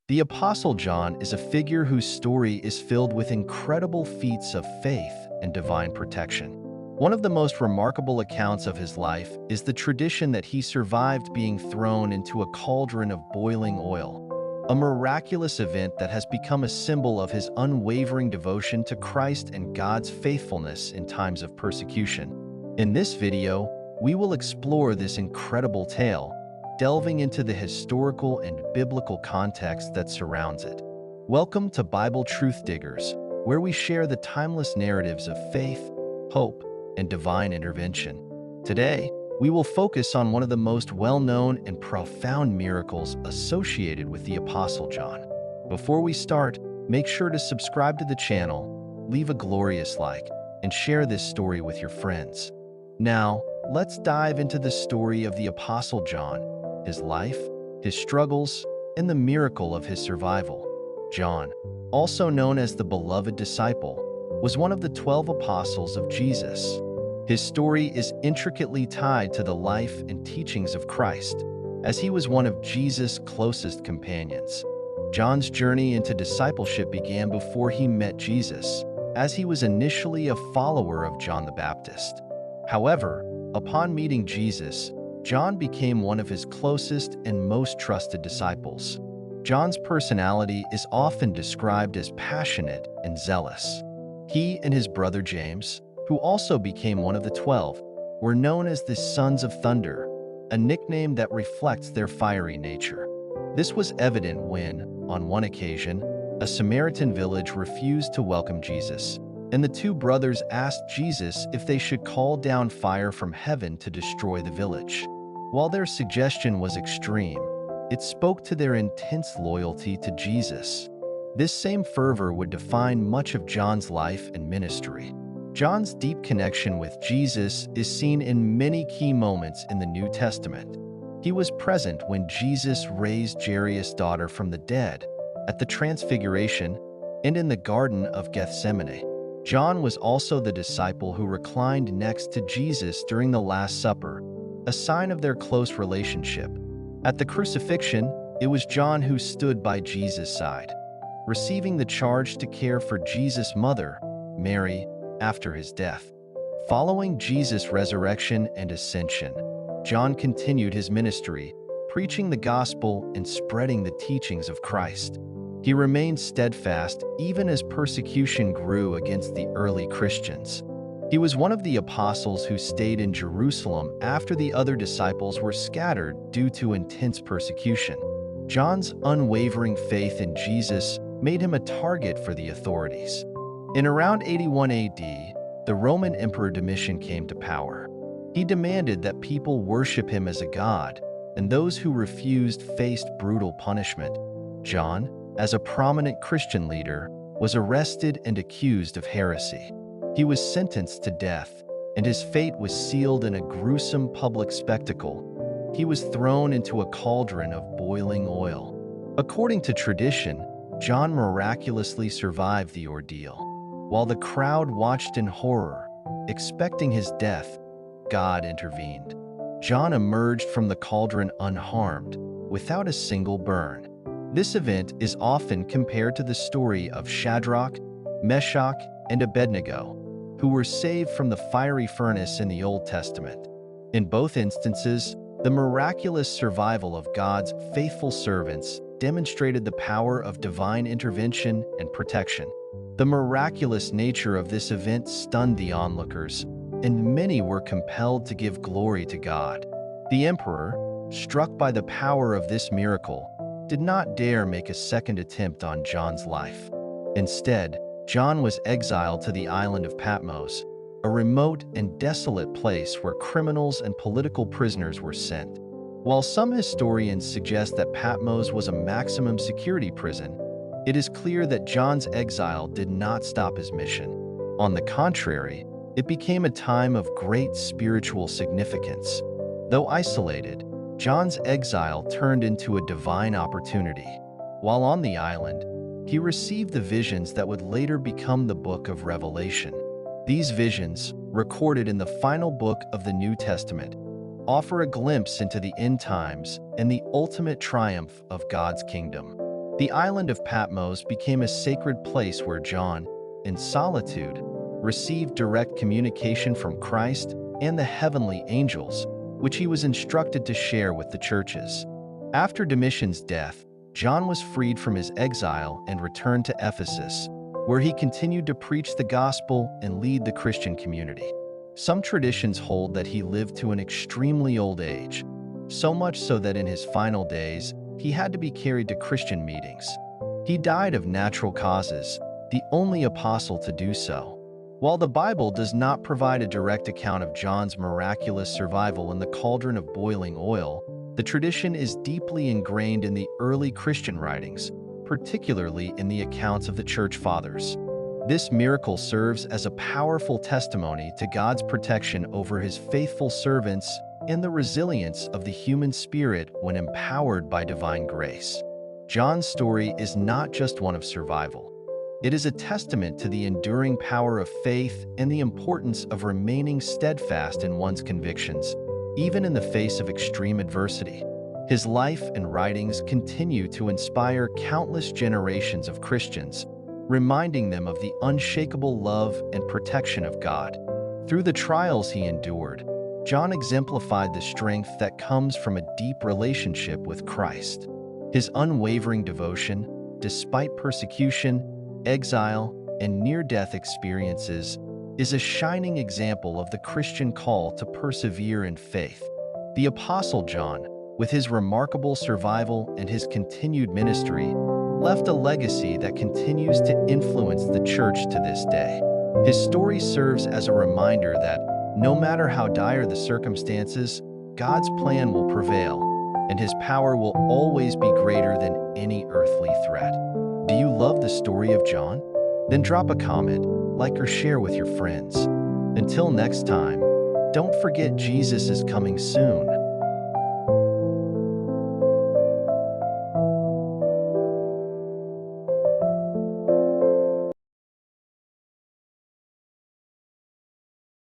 The Apostle John is a figure whose story is filled with incredible feats of faith and divine protection. One of the most remarkable accounts of his life is the tradition that he survived being thrown into a cauldron of boiling oil, a miraculous event that has become a symbol of his unwavering devotion to Christ and God's faithfulness in times of persecution. In this video, we will explore this incredible tale, delving into the historical and biblical context that surrounds it. Welcome to Bible Truth Diggers, where we share the timeless narratives of faith, hope, and divine intervention. Today, we will focus on one of the most well-known and profound miracles associated with the Apostle John. Before we start, make sure to subscribe to the channel, leave a glorious like, and share this story with your friends. Now, let's dive into the story of the Apostle John, his life, his struggles, and the miracle of his survival. John, also known as the beloved disciple, was one of the 12 apostles of Jesus. His story is intricately tied to the life and teachings of Christ, as he was one of Jesus' closest companions. John's journey into discipleship began before he met Jesus, as he was initially a follower of John the Baptist. However, upon meeting Jesus, John became one of his closest and most trusted disciples. John's personality is often described as passionate and zealous. He and his brother James, who also became one of the 12, were known as the Sons of Thunder, a nickname that reflects their fiery nature. This was evident when, on one occasion, a Samaritan village refused to welcome Jesus, and the two brothers asked Jesus if they should call down fire from heaven to destroy the village. While their suggestion was extreme, it spoke to their intense loyalty to Jesus. This same fervor would define much of John's life and ministry. John's deep connection with Jesus is seen in many key moments in the New Testament. He was present when Jesus raised Jairus' daughter from the dead, at the Transfiguration, and in the Garden of Gethsemane. John was also the disciple who reclined next to Jesus during the Last Supper, a sign of their close relationship. At the crucifixion, it was John who stood by Jesus' side, receiving the charge to care for Jesus' mother, Mary, after his death. Following Jesus' resurrection and ascension, John continued his ministry, preaching the gospel and spreading the teachings of Christ. He remained steadfast even as persecution grew against the early Christians. He was one of the apostles who stayed in Jerusalem after the other disciples were scattered due to intense persecution. John's unwavering faith in Jesus made him a target for the authorities. In around 81 AD, the Roman Emperor Domitian came to power. He demanded that people worship him as a god, and those who refused faced brutal punishment. John, as a prominent Christian leader, was arrested and accused of heresy. He was sentenced to death, and his fate was sealed in a gruesome public spectacle. He was thrown into a cauldron of boiling oil. According to tradition, John miraculously survived the ordeal. While the crowd watched in horror, expecting his death, God intervened. John emerged from the cauldron unharmed, without a single burn. This event is often compared to the story of Shadrach, Meshach, and Abednego, who were saved from the fiery furnace in the Old Testament. In both instances, the miraculous survival of God's faithful servants demonstrated the power of divine intervention and protection. The miraculous nature of this event stunned the onlookers, and many were compelled to give glory to God. The emperor, struck by the power of this miracle, did not dare make a second attempt on John's life. Instead, John was exiled to the island of Patmos, a remote and desolate place where criminals and political prisoners were sent. While some historians suggest that Patmos was a maximum security prison, it is clear that John's exile did not stop his mission. On the contrary, it became a time of great spiritual significance. Though isolated, John's exile turned into a divine opportunity. While on the island, he received the visions that would later become the book of Revelation. These visions, recorded in the final book of the New Testament, offer a glimpse into the end times and the ultimate triumph of God's kingdom. The island of Patmos became a sacred place where John, in solitude, received direct communication from Christ and the heavenly angels, which he was instructed to share with the churches. After Domitian's death, John was freed from his exile and returned to Ephesus, where he continued to preach the gospel and lead the Christian community. Some traditions hold that he lived to an extremely old age, so much so that in his final days, he had to be carried to Christian meetings. He died of natural causes, the only apostle to do so. While the Bible does not provide a direct account of John's miraculous survival in the cauldron of boiling oil, the tradition is deeply ingrained in the early Christian writings, particularly in the accounts of the Church Fathers. This miracle serves as a powerful testimony to God's protection over his faithful servants and the resilience of the human spirit when empowered by divine grace. John's story is not just one of survival. It is a testament to the enduring power of faith and the importance of remaining steadfast in one's convictions, even in the face of extreme adversity. His life and writings continue to inspire countless generations of Christians, reminding them of the unshakable love and protection of God. Through the trials he endured, John exemplified the strength that comes from a deep relationship with Christ. His unwavering devotion, despite persecution, exile, and near-death experiences, is a shining example of the Christian call to persevere in faith. The Apostle John, with his remarkable survival and his continued ministry, left a legacy that continues to influence the church to this day. His story serves as a reminder that, no matter how dire the circumstances, God's plan will prevail, and his power will always be greater than any earthly threat. Do you love the story of John? Then drop a comment, like or share with your friends. Until next time, don't forget Jesus is coming soon.